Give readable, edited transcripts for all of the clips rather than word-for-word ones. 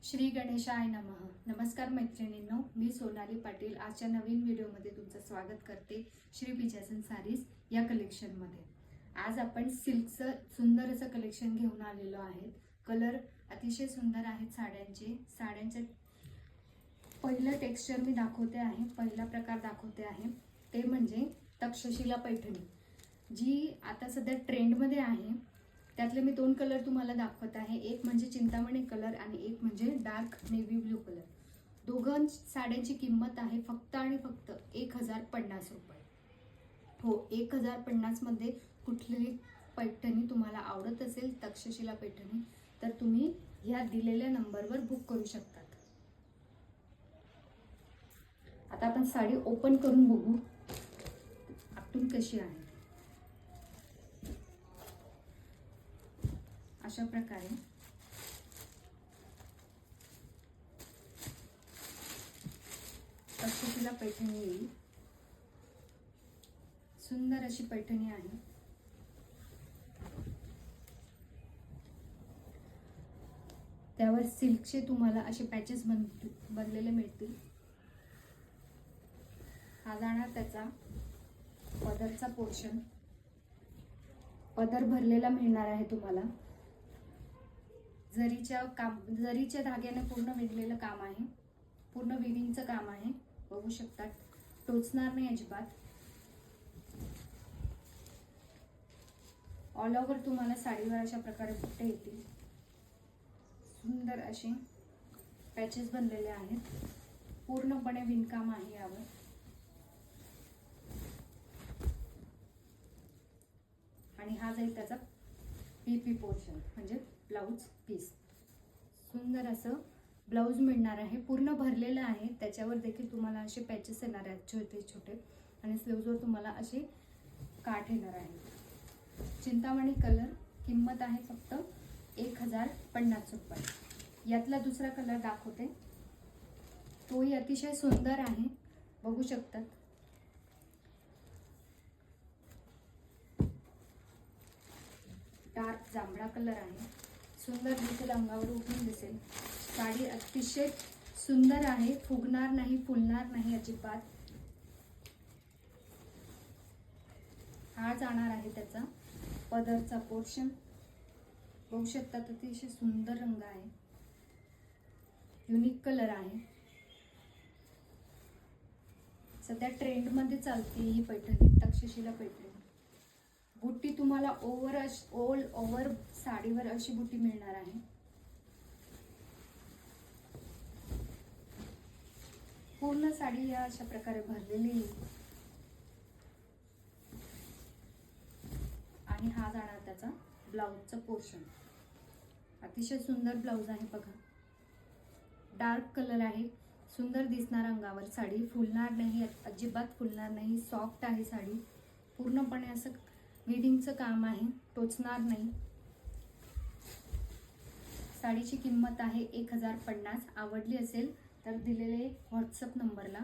श्री गणेशाय नमः. नमस्कार मैत्रिणींनो, मी सोनाली पाटील आजच्या नवीन व्हिडिओमध्ये तुमचं स्वागत करते. श्री पिजासन सारीज या कलेक्शनमध्ये आज आपण सिल्कचं सुंदर असं कलेक्शन घेऊन आलेलो आहे. कलर अतिशय सुंदर आहेत साड्यांचे पहिलं टेक्स्चर मी दाखवते आहे. पहिला प्रकार दाखवते आहे ते म्हणजे तक्षशिला पैठणी, जी आता सध्या ट्रेंडमध्ये आहे. त्यातले मी दोन कलर तुम्हाला दाखवत आहे. एक म्हणजे चिंतामणी कलर आणि एक म्हणजे डार्क नेव्ही ब्लू कलर. दोघं साड्यांची किंमत आहे फक्त आणि फक्त 1050 रुपये. हो, 1050 मध्ये कुठलीही पैठणी तुम्हाला आवडत असेल तक्षशिला पैठणी तर तुम्ही ह्या दिलेल्या नंबरवर बुक करू शकतात. आता आपण साडी ओपन करून बघू आतून कशी आहे. अशा प्रकारे तक्षशिला पैठणी येईल. सुंदर अशी पैठणी आहे. त्यावर सिल्कचे तुम्हाला असे पॅचेस बनलेले मिळतील. हा जाणार त्याचा पदरचा पोर्शन. पदर भरलेला मिळणार आहे तुम्हाला. जरीच्या धाग्याने पूर्ण विणलेलं काम आहे. पूर्ण विविंगचं काम आहे. बघू शकतात, टोचणार नाही अजिबात. ऑल ओव्हर तुम्हाला साडीवर अशा प्रकारे बुट्टे येतील. सुंदर असे पॅचेस बनलेले आहेत. पूर्णपणे विणकाम आहे यावर. आणि हा जाईल त्याचा पीपी पोर्शन म्हणजे ब्लाउज पीस. सुंदर असं ब्लाउज मिळणार आहे. पूर्ण भरलेलं आहे. त्याच्यावर देखील तुम्हाला असे पॅचेस येणार आहेत छोटे छोटे. आणि स्लीव्हजवर तुम्हाला असे काठ येणार आहे. चिंतामणी कलर, किंमत आहे फक्त 1050 रुपये. यातला दुसरा कलर दाखवते. तोही अतिशय सुंदर आहे. बघू शकतात. डार्क जांभळा कलर आहे. सुंदर दिसेल, अंगावर उठून दिसेल. साडी अतिशय सुंदर आहे. फुगणार नाही, फुलणार नाही अजिबात. हा जाणार आहे त्याचा पदरचा पोर्शन. बघू शकतात, अतिशय सुंदर रंग आहे. युनिक कलर आहे. सध्या ट्रेंड मध्ये चालते ही पैठणी, तक्षशिला पैठणी. बुट्टी तुम्हाला ऑल ओव्हर साडीवर अशी बुट्टी मिळणार आहे. पूर्ण साडी या अशा प्रकारे भरलेली आहे. आणि हा जाणार त्याचा ब्लाउजचा पोर्शन. अतिशय सुंदर ब्लाउज आहे बघा. डार्क कलर आहे. सुंदर दिसणार अंगावर. साडी फुलणार नाही, अजिबात फुलणार नाही. सॉफ्ट आहे साडी. पूर्णपणे असं विविंगचं काम आहे. टोचणार नाही. साडीची किंमत आहे 1050. आवडली असेल तर दिलेले व्हॉट्सअप नंबरला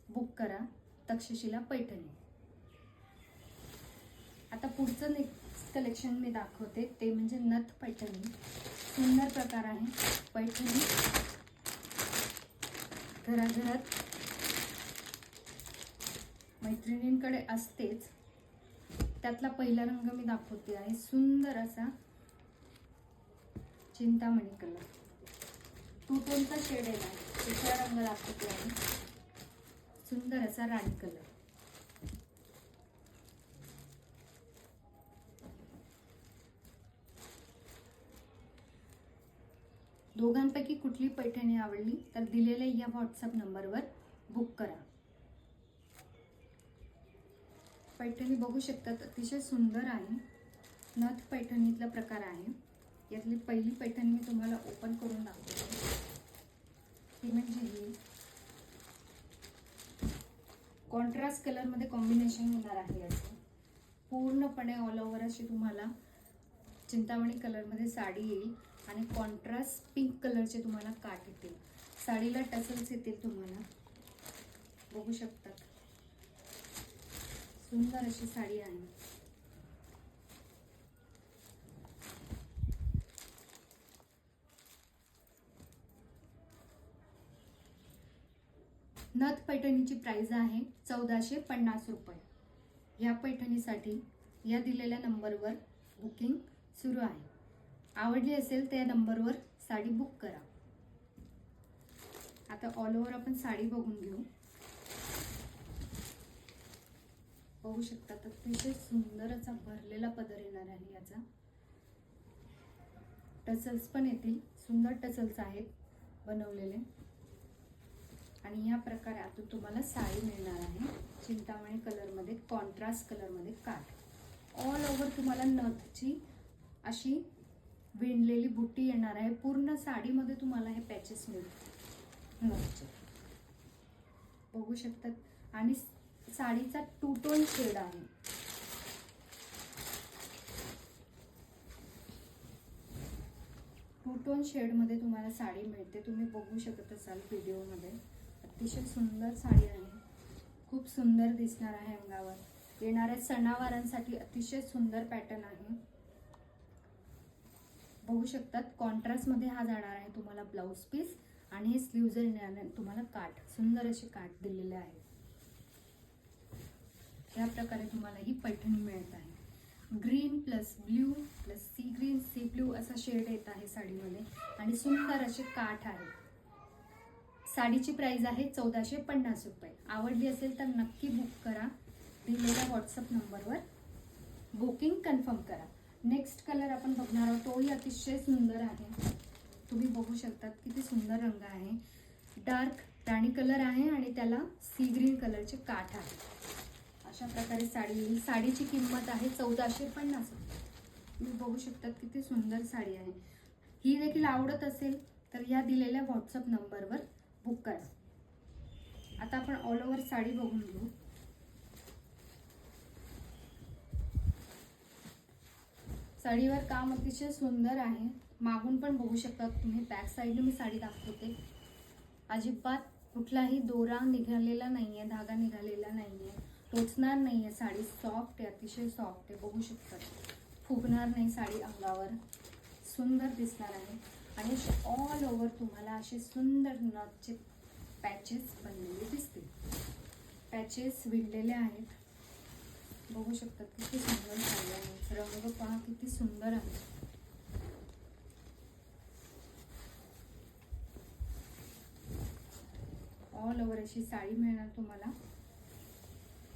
बुक करा. तक्षशिला पैठणी. आता पुढचं नेक्स्ट कलेक्शन मी दाखवते ते म्हणजे नथ पैठणी. सुंदर प्रकार आहे. पैठणी घराघरात मैत्रिणींकडे असतेच. त्यातला पहिला रंग मी दाखवते आहे. सुंदर असा चिंतामणी कलर. टू टोनचा शेड आहे. दुसरा रंग दाखवते आहे. सुंदर असा राणी कलर. दोघांपैकी कुठली पैठणी आवडली तर दिलेल्या या व्हॉट्सअप नंबरवर बुक करा. पैठणी बघू शकतात, अतिशय सुंदर आहे. नथ पैठणीतला प्रकार आहे. यातली पहिली पैठणी मी तुम्हाला ओपन करून दाखवते. ती म्हणजे ही कॉन्ट्रास्ट कलर मध्ये कॉम्बिनेशन होणार आहे. याचं पूर्णपणे ऑल ओव्हर अशी तुम्हाला चिंतामणी कलर मध्ये साडी येईल. आणि कॉन्ट्रास्ट पिंक कलरचे तुम्हाला काठ येतील. साडीला टसल्स येतील तुम्हाला. बघू शकतात, सुंदर अशी साडी आहे. नथ पैठणीची प्राइस आहे 1450 रुपये. ह्या पैठणीसाठी या दिलेल्या नंबरवर बुकिंग सुरू आहे. आवडली असेल तर या नंबरवर साडी बुक करा. आता ऑल ओव्हर आपण साडी बघून घेऊ. बघू शकता अतिशय सुंदर असा भरलेला पदर येणार आहे. याचा टसल्स पण येतील, सुंदर टसल्स आहेत बनवलेले. आणि या प्रकारे आता तुम्हाला साडी मिळणार आहे चिंतामणी कलर मध्ये, कॉन्ट्रास्ट कलर मध्ये काठ. ऑल ओव्हर तुम्हाला नथची अशी विणलेली बुट्टी येणार आहे. पूर्ण साडीमध्ये तुम्हाला हे पॅचेस मिळतील नथचे, बघू शकतात. आणि साडीचा 2 टोन शेड आहे. टू टोन शेड मध्ये तुम्हाला साडी मिळते. तुम्ही बघू शकत असाल व्हिडिओ मध्ये. अतिशय सुंदर साडी आहे, खूप सुंदर दिसणार आहे अंगावर. येणाऱ्या सणावारांसाठी अतिशय सुंदर पॅटर्न आहे. बघू शकतात कॉन्ट्रास्ट मध्ये हा जाणार आहे तुम्हाला ब्लाउज पीस. आणि हे स्लीव्ज येणार तुम्हाला काठ, सुंदर असे काठ दिलेले आहे. या प्रकारे तुम्हाला ही पैठणी मिळत आहे. Green plus blue plus sea green sea blue असा शेड येत आहे साडीमध्ये. आणि सुंदर असे काठ आहे. साडीची प्राइस आहे 1450 रुपये. आवडली असेल तर नक्की बुक करा. दिलेल्या व्हॉट्सअप नंबरवर बुकिंग कन्फर्म करा. नेक्स्ट कलर आपण बघणार आहोत. तोही अतिशय सुंदर आहे. तुम्ही बघू शकता किती सुंदर रंग आहे. डार्क राणी कलर आहे आणि त्याला सी ग्रीन कलरचे काठ आहे. अशा प्रकारे साडी येईल. साडीची किंमत आहे 1450 रुपये. तुम्ही बघू शकता किती सुंदर साडी आहे. ही देखील आवडत असेल तर या दिलेल्या व्हॉट्सअप नंबरवर बुक करा. आता आपण ऑल ओव्हर साडी बघून घेऊ. साडीवर काम अतिशय सुंदर आहे. मागून पण बघू शकता तुम्ही. बॅक साईडने मी साडी दाखवते. अजिबात कुठलाही दोरा निघालेला नाहीये, धागा निघालेला नाहीये, टोचणार नाहीये. साडी सॉफ्ट आहे, अतिशय सॉफ्ट आहे. बघू शकता फुगणार नाही साडी अंगावर, सुंदर दिसणार आहे. आणि ऑल ओव्हर तुम्हाला असे सुंदर नथचे पॅचेस बनलेले दिसतील. पॅचेस विणलेले आहेत. बघू शकतात किती सुंदर साडी आहे. रंग पहा किती सुंदर आहे. ऑल ओव्हर अशी साडी मिळणार तुम्हाला.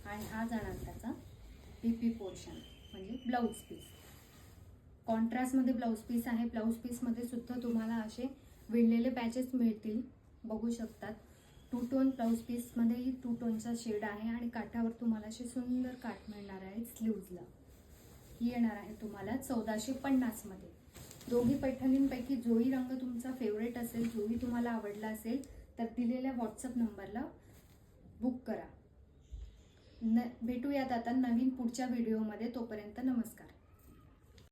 आणि हा जाणार त्याचा पीपी पोर्शन म्हणजे ब्लाउज पीस. कॉन्ट्रास्ट मध्ये ब्लाउज पीस आहे. ब्लाउज पीस मध्ये सुद्धा तुम्हाला असे विणलेले पॅचेस मिळतील. बघू शकतात 2 टोन ब्लाउज पीस मध्ये 2 टोनचा शेड आहे. आणि काठावर तुम्हाला असे सुंदर काठ मिळणार आहे. स्लीव्जला ही येणार आहे तुम्हाला 1450 मध्ये. दोन्ही पैठणींपैकी जोही रंग तुमचा फेवरेट असेल, जोही तुम्हाला आवडला असेल तर दिलेल्या व्हॉट्सअप नंबरला बुक करा. भेटूयात आता नवीन पुढच्या व्हिडिओमध्ये. तोपर्यंत नमस्कार.